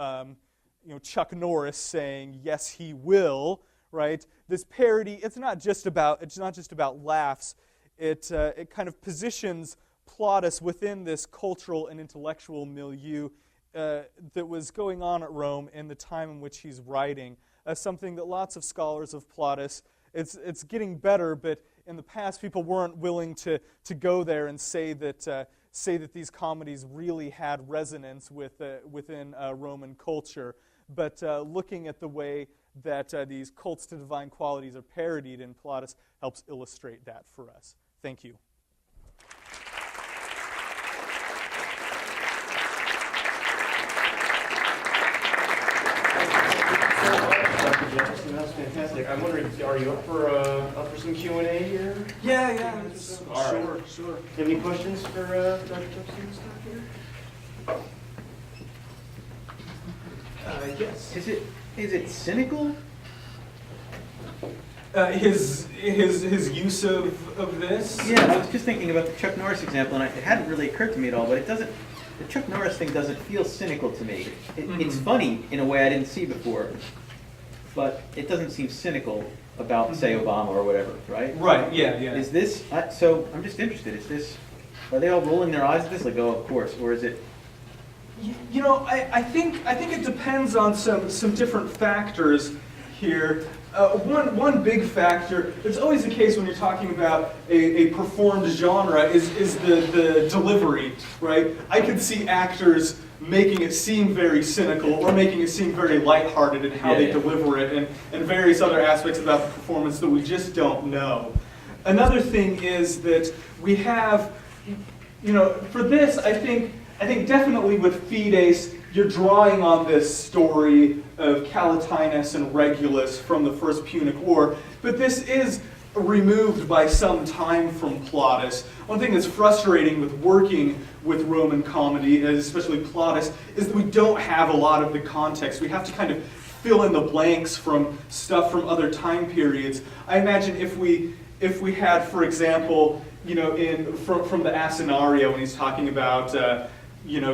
B: Chuck Norris saying "Yes, he will," right? This parody, it's not just about laughs. It kind of positions Plautus within this cultural and intellectual milieu that was going on at Rome in the time in which he's writing. Something that lots of scholars of Plautus, it's getting better, but in the past people weren't willing to go there and say that these comedies really had resonance within Roman culture. But looking at the way that these cults to divine qualities are parodied in Plautus helps illustrate that for us. Thank you.
A: Dr. Jeppesen, that's fantastic. I'm wondering, are you up for some Q&A here?
B: Yeah.
A: All right. Sure. Do you have any questions for Dr. Jeppesen here? Yes.
C: Is it cynical?
B: His use of this?
C: Yeah, I was just thinking about the Chuck Norris example, and it hadn't really occurred to me at all, but the Chuck Norris thing doesn't feel cynical to me. It's funny in a way I didn't see before, but it doesn't seem cynical about, say, Obama or whatever, right?
B: Right, yeah.
C: Is this, so I'm just interested, are they all rolling their eyes at this, like, oh, of course, or is it?
B: I think it depends on some different factors here. One big factor, it's always the case when you're talking about a performed genre, is the delivery, right? I could see actors making it seem very cynical or making it seem very lighthearted in how they deliver it, and various other aspects about the performance that we just don't know. Another thing is that we have, for this, I think definitely with Fides, you're drawing on this story of Calatinus and Regulus from the First Punic War, but this is removed by some time from Plautus. One thing that's frustrating with working with Roman comedy, especially Plautus, is that we don't have a lot of the context. We have to kind of fill in the blanks from stuff from other time periods. I imagine if we had, for example, from the Asinario, when he's talking about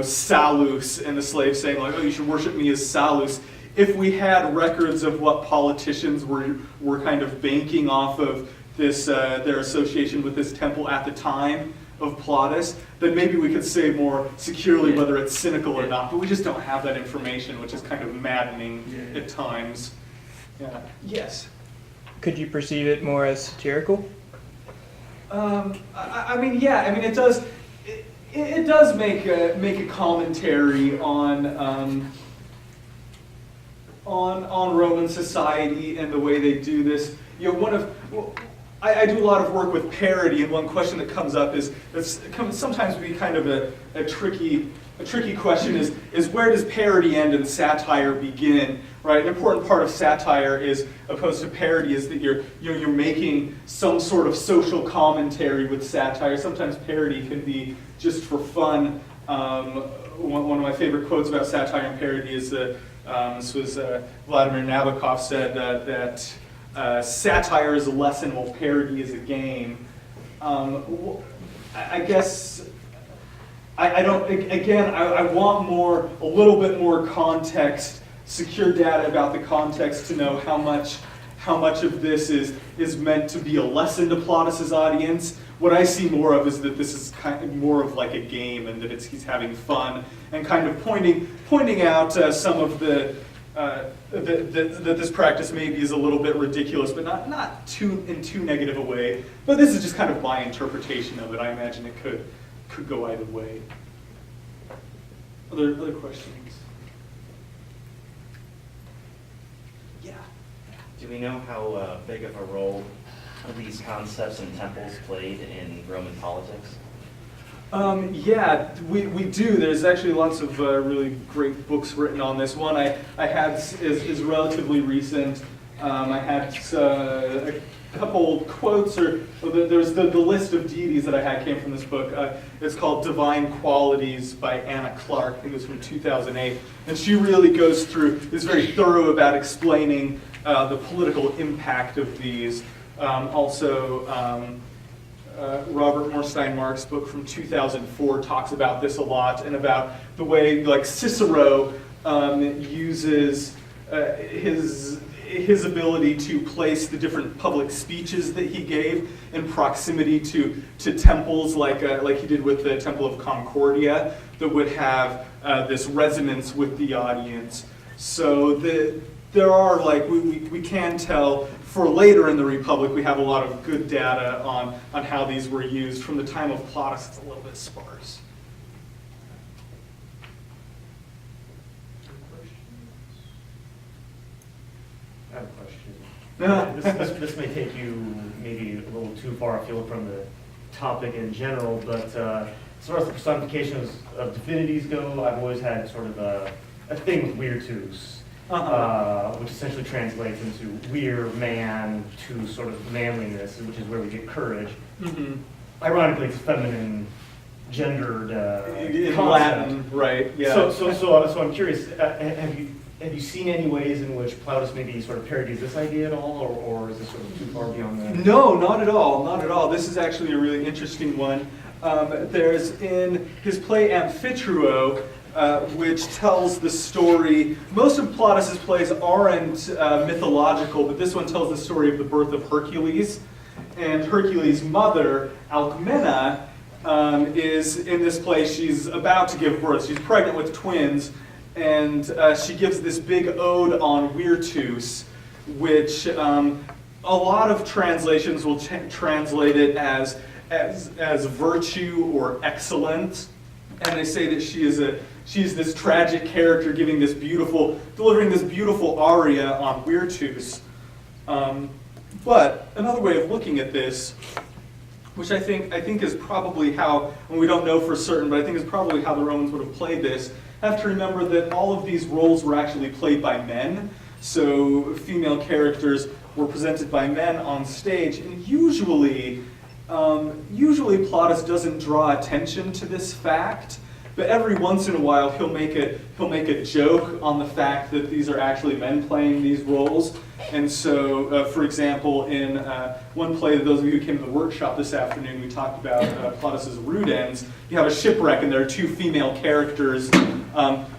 B: Salus and the slave saying, like, oh, you should worship me as Salus. If we had records of what politicians were kind of banking off of this, their association with this temple at the time of Plautus, then maybe we could say more securely whether it's cynical or not. But we just don't have that information, which is kind of maddening at times. Yeah. Yes.
D: Could you perceive it more as satirical?
B: It does. It does make a commentary on Roman society and the way they do this. I do a lot of work with parody, and one question that comes up is sometimes be kind of a tricky question is where does parody end and satire begin? Right, an important part of satire is, opposed to parody, is that you're making some sort of social commentary with satire. Sometimes parody can be just for fun. One of my favorite quotes about satire and parody is This was Vladimir Nabokov said that satire is a lesson while parody is a game. I guess I don't. Again, I want a little bit more context, secure data about the context to know how much of this is meant to be a lesson to Plautus's audience. What I see more of is that this is kind of more of like a game, and that he's having fun and kind of pointing out some of that this practice maybe is a little bit ridiculous, but not in too negative a way. But this is just kind of my interpretation of it. I imagine it could go either way. Other questions? Yeah.
E: Do we know how big of a role these concepts and temples played in Roman politics?
B: Yeah, we do. There's actually lots of really great books written on this. One I had is relatively recent. I had a couple quotes, there's the list of deities that I had came from this book. It's called Divine Qualities by Anna Clark. I think it was from 2008. And she really goes through, is very thorough about explaining the political impact of these. Robert Morstein-Mark's book from 2004 talks about this a lot, and about the way, like, Cicero uses his ability to place the different public speeches that he gave in proximity to temples, like he did with the Temple of Concordia, that would have this resonance with the audience. So there are, like, we can tell for later in the Republic, we have a lot of good data on how these were used. From the time of Plautus, it's a little bit sparse.
F: I have a question. This may take you maybe a little too far afield from the topic in general, but as far as the personification of divinities go, I've always had sort of a thing with virtus. Which essentially translates into weir, man, to sort of manliness, which is where we get courage. Mm-hmm. Ironically, it's feminine, gendered
B: in
F: concept.
B: Latin, right? Yeah.
F: So I'm curious. Have you seen any ways in which Plautus maybe sort of parodies this idea at all, or is this sort of too far beyond that?
B: No, not at all. Not at all. This is actually a really interesting one. There's in his play Amphitruo, which tells the story. Most of Plautus's plays aren't mythological, but this one tells the story of the birth of Hercules. And Hercules' mother, Alcmena, is in this play. She's about to give birth. She's pregnant with twins, and she gives this big ode on virtus, which a lot of translations will translate it as virtue or excellence. And they say that she's this tragic character delivering this beautiful aria on virtus. But another way of looking at this, which I think is probably how, and we don't know for certain, but I think is probably how the Romans would have played this. Have to remember that all of these roles were actually played by men. So female characters were presented by men on stage, and usually Plautus doesn't draw attention to this fact, but every once in a while he'll make a joke on the fact that these are actually men playing these roles. And so, for example, in one play, those of you who came to the workshop this afternoon, we talked about Plautus's Rudens. You have a shipwreck, and there are two female characters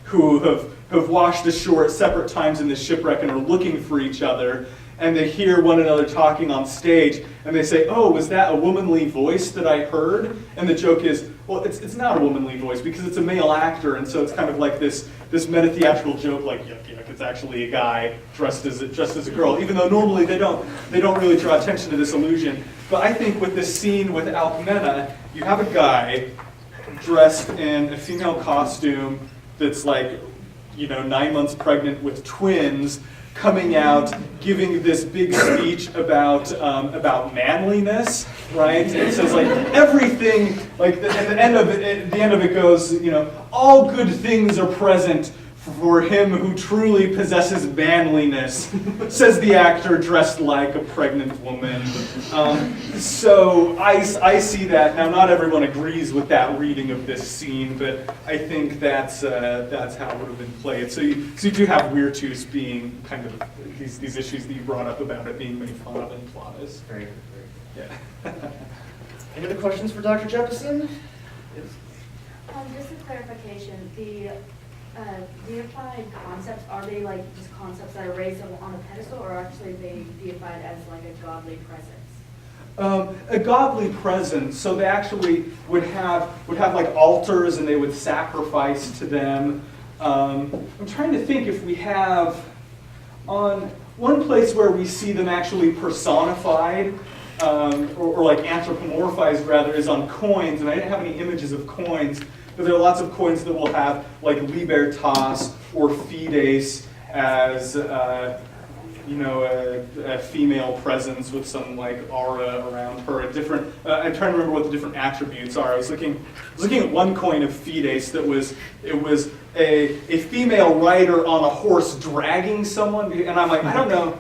B: who have washed ashore at separate times in the shipwreck and are looking for each other. And they hear one another talking on stage, and they say, "Oh, was that a womanly voice that I heard?" And the joke is, well, it's not a womanly voice because it's a male actor, and so it's kind of like this meta-theatrical joke, like yuck yuck, it's actually a guy dressed as a girl, even though normally they don't really draw attention to this illusion. But I think with this scene with Alcmena, you have a guy dressed in a female costume that's like, 9 months pregnant with twins, coming out, giving this big speech about manliness, right? And it says, like, everything, like, at the end of it goes, all good things are present For him who truly possesses manliness, says the actor dressed like a pregnant woman. So I see that. Now, not everyone agrees with that reading of this scene, but I think that's how it would have been played. So you do have Weirtus being kind of these issues that you brought up about it being made fun of in Plautus.
F: Very good.
B: Yeah.
F: Any other questions for Dr. Jeppesen?
G: Just a clarification, the deified concepts, are they like just concepts that are raised on a pedestal, or actually they deified as like a godly presence?
B: A godly presence, so they actually would have like altars and they would sacrifice to them. I'm trying to think if we have on one place where we see them actually personified, or like anthropomorphized rather, is on coins, and I didn't have any images of coins, but there are lots of coins that will have like libertas or fides as a female presence with some like aura around her. A different. I'm trying to remember what the different attributes are. I was looking at one coin of fides that was a female rider on a horse dragging someone, and I'm like, I don't know.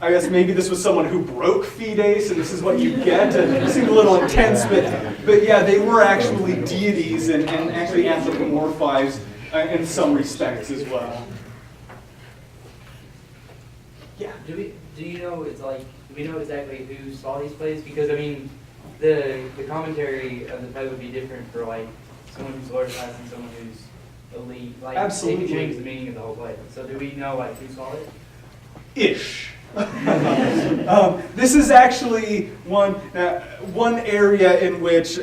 B: I guess maybe this was someone who broke Fides, and this is what you get. It seemed a little intense, but yeah, they were actually deities and actually anthropomorphized in some respects as well. Yeah.
H: Do you know do we know exactly who saw these plays? Because I mean, the commentary of the play would be different for like someone who's lower class and someone who's elite. Like
B: Absolutely.
H: It could change the meaning of the whole play. So do we know like who saw it?
B: Ish. This is actually one area in which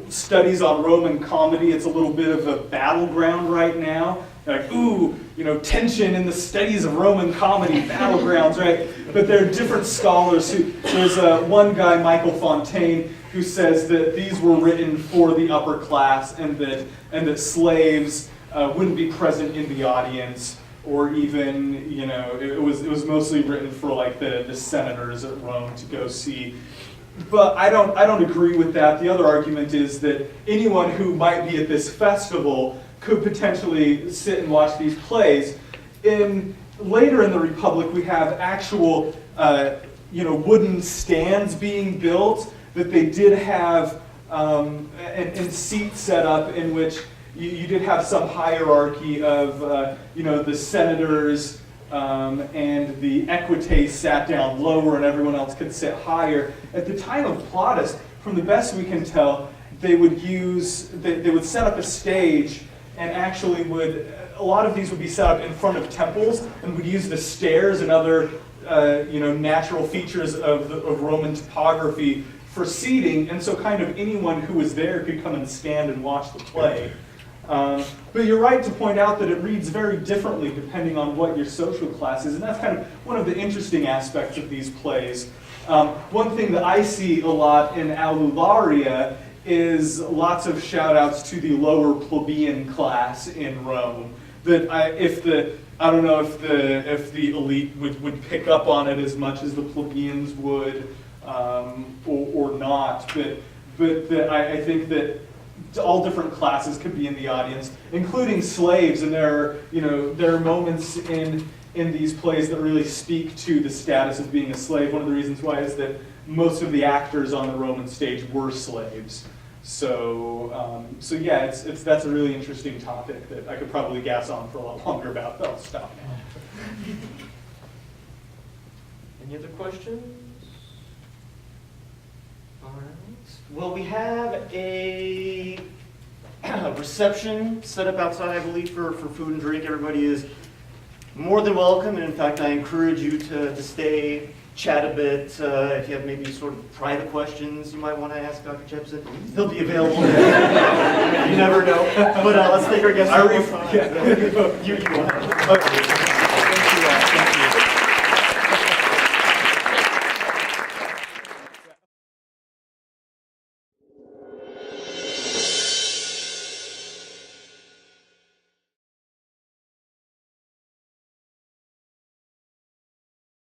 B: studies on Roman comedy, it's a little bit of a battleground right now. Like, ooh, tension in the studies of Roman comedy, battlegrounds, right? But there are different scholars there's one guy, Michael Fontaine, who says that these were written for the upper class and that slaves wouldn't be present in the audience. Or even, it was mostly written for like the senators at Rome to go see. But I don't agree with that. The other argument is that anyone who might be at this festival could potentially sit and watch these plays. Later in the Republic, we have actual wooden stands being built that they did have and seats set up in which you did have some hierarchy of, the senators and the equites sat down lower and everyone else could sit higher. At the time of Plautus, from the best we can tell, they would set up a stage and actually a lot of these would be set up in front of temples and would use the stairs and other, natural features of Roman topography for seating, and so kind of anyone who was there could come and stand and watch the play. But you're right to point out that it reads very differently depending on what your social class is, and that's kind of one of the interesting aspects of these plays. One thing that I see a lot in Aulularia is lots of shout-outs to the lower plebeian class in Rome. That I don't know if the elite would pick up on it as much as the plebeians would, or not. But I think that all different classes could be in the audience, including slaves, and there are moments in these plays that really speak to the status of being a slave. One of the reasons why is that most of the actors on the Roman stage were slaves. So yeah, that's a really interesting topic that I could probably gas on for a lot longer about, but I'll stop now.
F: Any other questions? All right.
A: Well, we have a reception set up outside, I believe, for food and drink. Everybody is more than welcome, and in fact, I encourage you to stay, chat a bit. If you have maybe sort of private questions you might want to ask Dr. Jeppesen, he'll be available. You never know. But let's take our guest. You go ahead. Okay. Thank you.